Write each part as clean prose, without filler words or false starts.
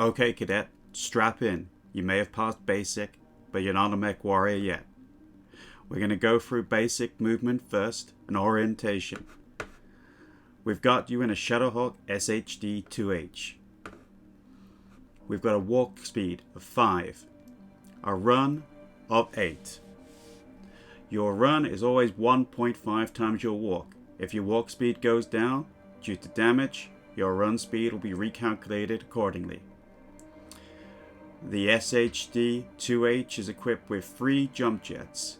Okay, cadet, strap in. You may have passed basic, but you're not a MechWarrior yet. We're going to go through basic movement first and orientation. We've got you in a Shadowhawk SHD-2H. We've got a walk speed of 5, a run of 8. Your run is always 1.5 times your walk. If your walk speed goes down due to damage, your run speed will be recalculated accordingly. The SHD-2H is equipped with 3 jump jets.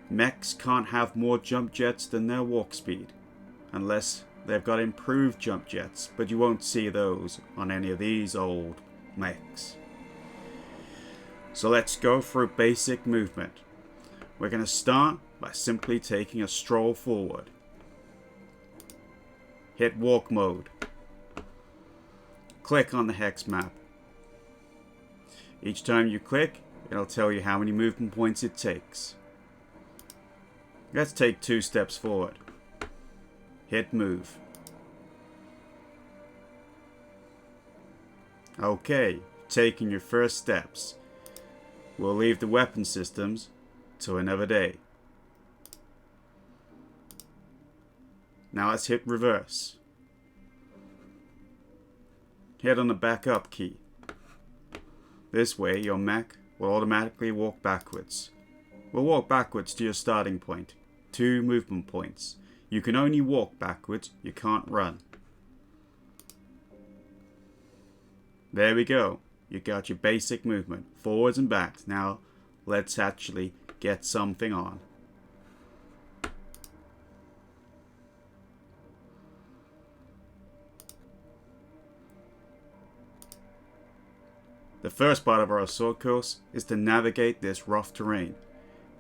Mechs can't have more jump jets than their walk speed, unless they've got improved jump jets, but you won't see those on any of these old mechs. So let's go through basic movement. We're going to start by simply taking a stroll forward. Hit walk mode. Click on the hex map. Each time you click, it'll tell you how many movement points it takes. Let's take 2 steps forward. Hit move. Okay, taking your first steps. We'll leave the weapon systems till another day. Now let's hit reverse. Hit on the backup key. This way your mech will automatically walk backwards. We'll walk backwards to your starting point. 2 movement points. You can only walk backwards, you can't run. There we go. You got your basic movement, forwards and backs. Now let's actually get something on. The first part of our assault course is to navigate this rough terrain.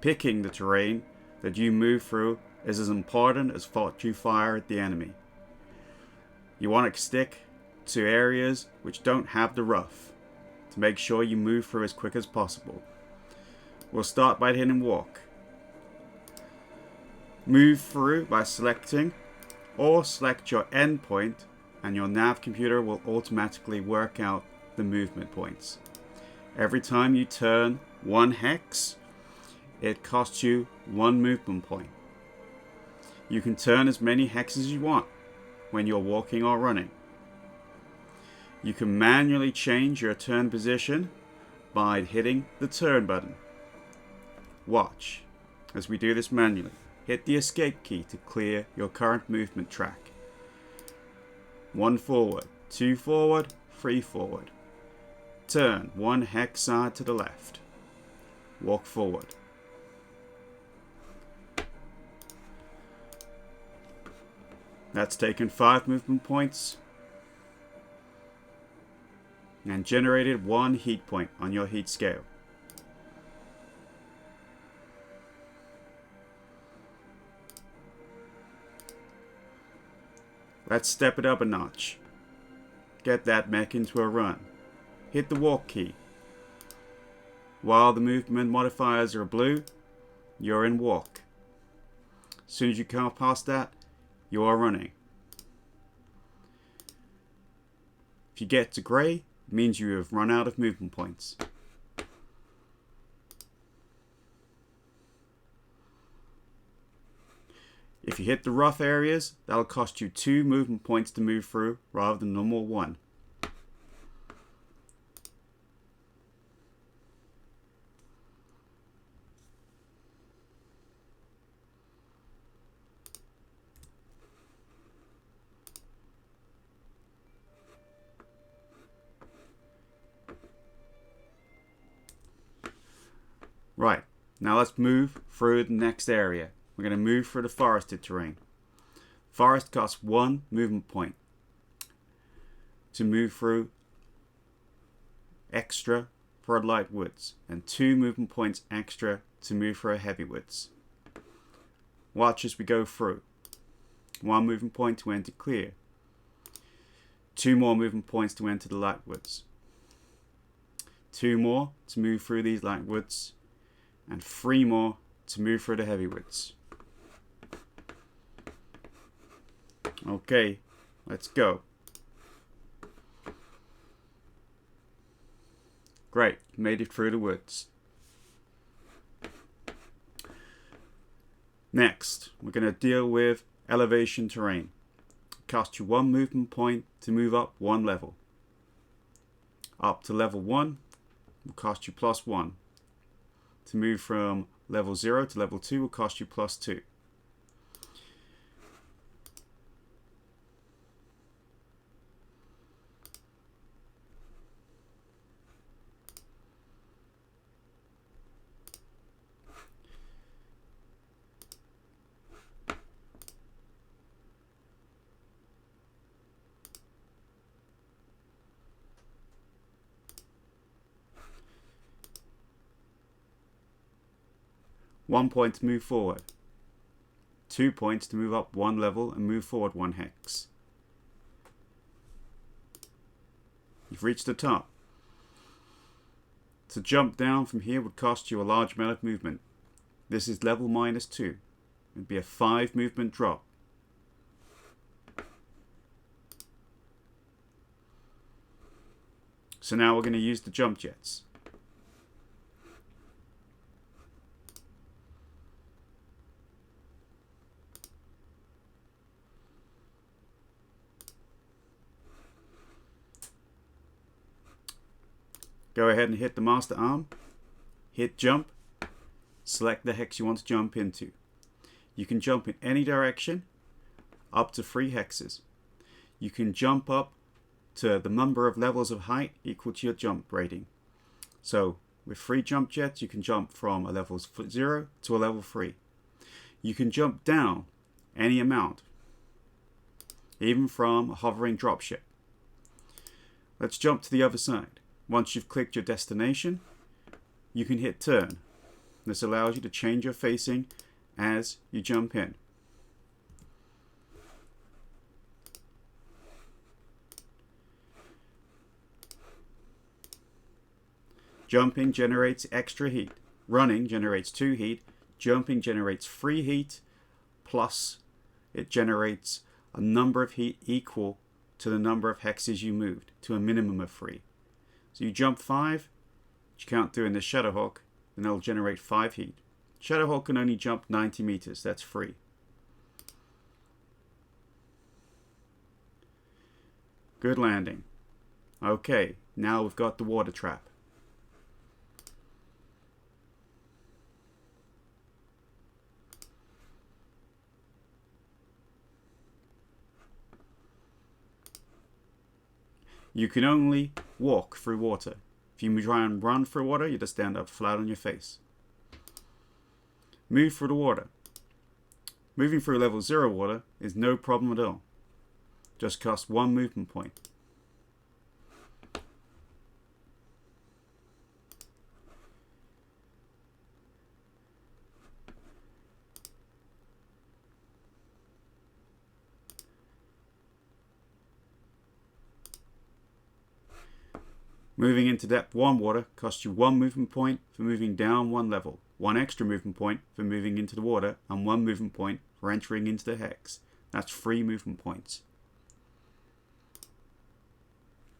Picking the terrain that you move through is as important as what you fire at the enemy. You want to stick to areas which don't have the rough to make sure you move through as quick as possible. We'll start by hitting walk. Move through by selecting or select your endpoint and your nav computer will automatically work out the movement points. Every time you turn 1 hex, it costs you 1 movement point. You can turn as many hexes as you want when you're walking or running. You can manually change your turn position by hitting the turn button. Watch as we do this manually. Hit the escape key to clear your current movement track. 1 forward, 2 forward, 3 forward. Turn 1 hex side to the left. Walk forward. That's taken 5 movement points and generated 1 heat point on your heat scale. Let's step it up a notch. Get that mech into a run. Hit the walk key. While the movement modifiers are blue, you're in walk. As soon as you come past that, you are running. If you get to grey, it means you have run out of movement points. If you hit the rough areas, that'll cost you 2 movement points to move through rather than normal 1. Right, now let's move through the next area. We're going to move through the forested terrain. Forest costs 1 movement point to move through extra for light woods and 2 movement points extra to move through heavy woods. Watch as we go through. 1 movement point to enter clear. 2 more movement points to enter the light woods. 2 more to move through these light woods. And 3 more to move through the heavy woods. Okay, let's go. Great, made it through the woods. Next, we're going to deal with elevation terrain. Cost you 1 movement point to move up 1 level. Up to level 1 will cost you +1. To move from level 0 to level 2 will cost you +2. One point to move forward. 2 points to move up 1 level and move forward 1 hex. You've reached the top. To jump down from here would cost you a large amount of movement. This is level -2. It would be a 5 movement drop. So now we're going to use the jump jets. Go ahead and hit the master arm, hit jump, select the hex you want to jump into. You can jump in any direction, up to 3 hexes. You can jump up to the number of levels of height equal to your jump rating. So with 3 jump jets, you can jump from a level 0 to a level 3. You can jump down any amount, even from a hovering dropship. Let's jump to the other side. Once you've clicked your destination, you can hit turn. This allows you to change your facing as you jump in. Jumping generates extra heat. Running generates 2 heat. Jumping generates 3 heat, plus it generates a number of heat equal to the number of hexes you moved, to a minimum of 3. So you jump 5, which you can't do in the Shadowhawk, then it'll generate 5 heat. Shadowhawk can only jump 90 meters, that's free. Good landing. Okay, now we've got the water trap. You can only walk through water. If you try and run through water, you just stand up flat on your face. Move through the water. Moving through level 0 water is no problem at all. Just costs 1 movement point. Moving into depth 1 water costs you 1 movement point for moving down 1 level, 1 extra movement point for moving into the water, and 1 movement point for entering into the hex. That's 3 movement points.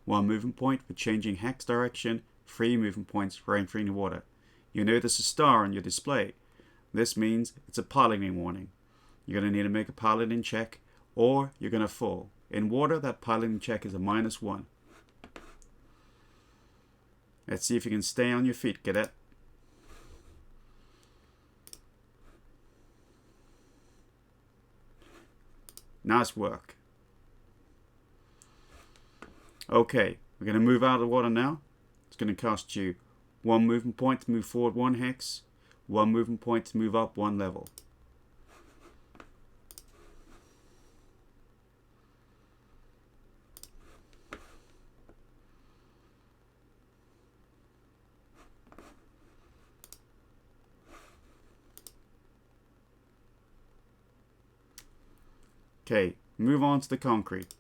1 movement point for changing hex direction, 3 movement points for entering the water. You'll notice a star on your display. This means it's a piloting warning. You're going to need to make a piloting check, or you're going to fall. In water, that piloting check is a -1. Let's see if you can stay on your feet, cadet. Nice work. Okay, we're going to move out of the water now. It's going to cost you 1 movement point to move forward 1 hex, 1 movement point to move up 1 level. Okay, move on to the concrete.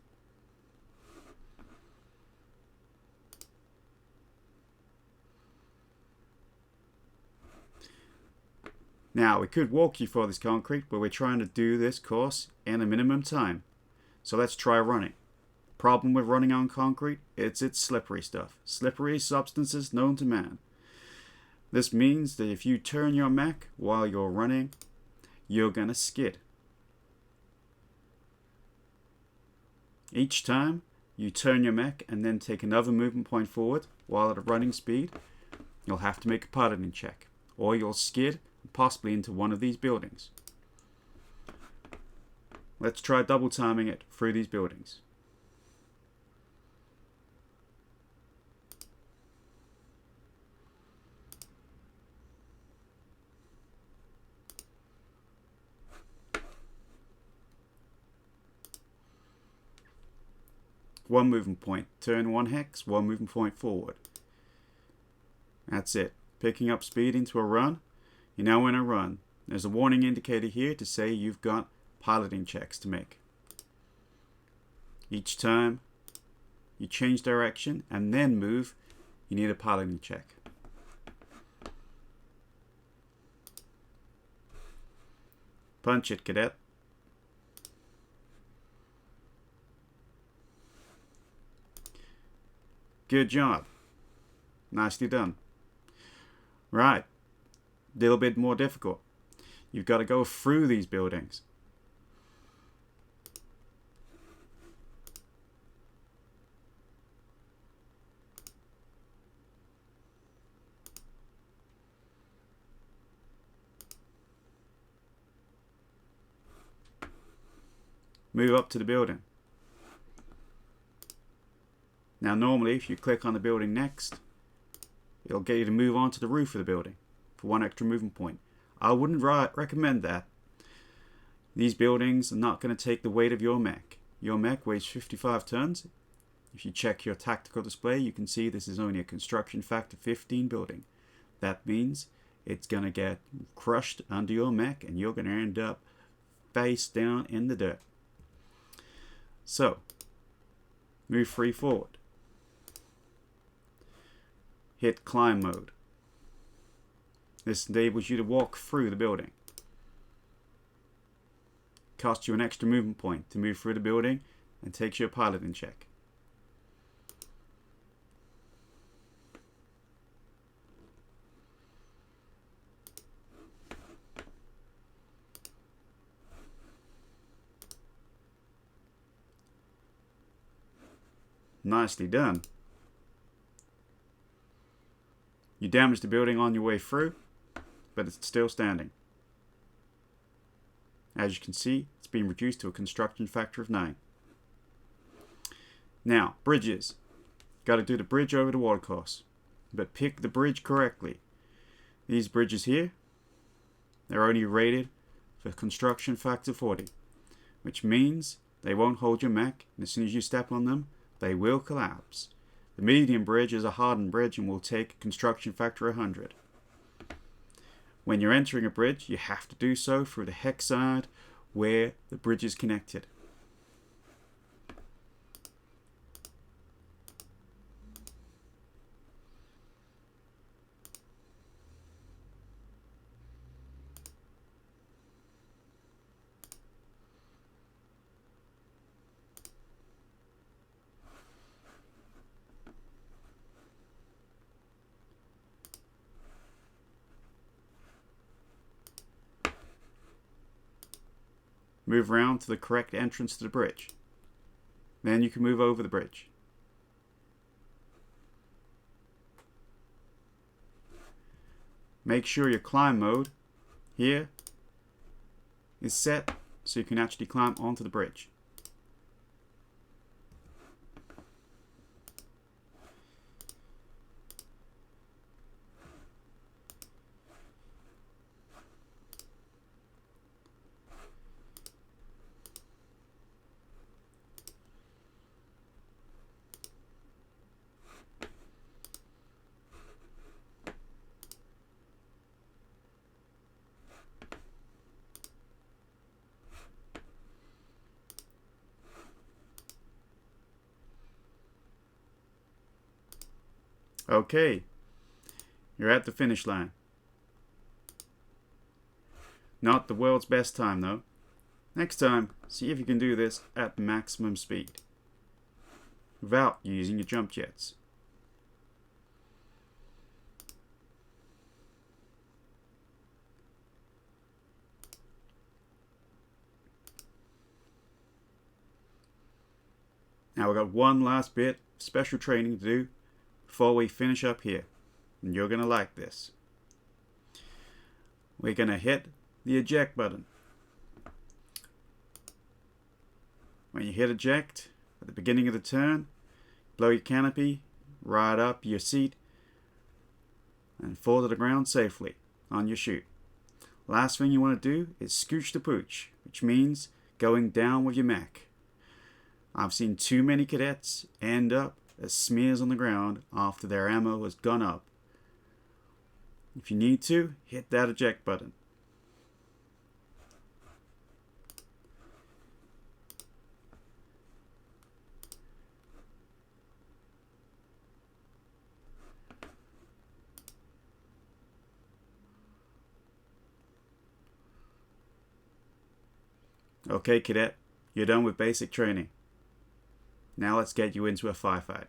Now, we could walk you for this concrete, but we're trying to do this course in a minimum time. So let's try running. problem with running on concrete? It's slippery stuff. Slippery substances known to man. This means that if you turn your mech while you're running, you're going to skid. Each time you turn your mech and then take another movement point forward while at a running speed, you'll have to make a piloting check, or you'll skid possibly into one of these buildings. Let's try double timing it through these buildings. One movement point, turn one hex, one movement point forward. That's it. Picking up speed into a run. You're now in a run. There's a warning indicator here to say you've got piloting checks to make. Each time you change direction and then move, you need a piloting check. Punch it, cadet. Good job. Nicely done. Right. A little bit more difficult. You've got to go through these buildings. Move up to the building. Now normally if you click on the building next, it'll get you to move on to the roof of the building for one extra movement point. I wouldn't recommend that. These buildings are not going to take the weight of your mech. Your mech weighs 55 tons. If you check your tactical display, you can see this is only a construction factor 15 building. That means it's going to get crushed under your mech and you're going to end up face down in the dirt. So, move free forward. Hit climb mode. This enables you to walk through the building. Costs you an extra movement point to move through the building and takes you a piloting check. Nicely done. You damaged the building on your way through, but it's still standing. As you can see, it's been reduced to a construction factor of 9. Now, bridges. Got to do the bridge over the watercourse, but pick the bridge correctly. These bridges here, they're only rated for construction factor 40, which means they won't hold your mech, and as soon as you step on them, they will collapse. The medium bridge is a hardened bridge and will take construction factor 100. When you're entering a bridge, you have to do so through the hex side where the bridge is connected. Move around to the correct entrance to the bridge. Then you can move over the bridge. Make sure your climb mode here is set so you can actually climb onto the bridge. Okay, you're at the finish line. Not the world's best time though. Next time, see if you can do this at maximum speed. without using your jump jets. Now we've got one last bit of special training to do before we finish up here, and you're going to like this. We're going to hit the eject button. When you hit eject at the beginning of the turn, blow your canopy right up your seat and fall to the ground safely on your chute. Last thing you want to do is scooch the pooch, which means going down with your mech. I've seen too many cadets end up as smears on the ground after their ammo has gone up. If you need to, hit that eject button. Okay, cadet, you're done with basic training. Now let's get you into a firefight.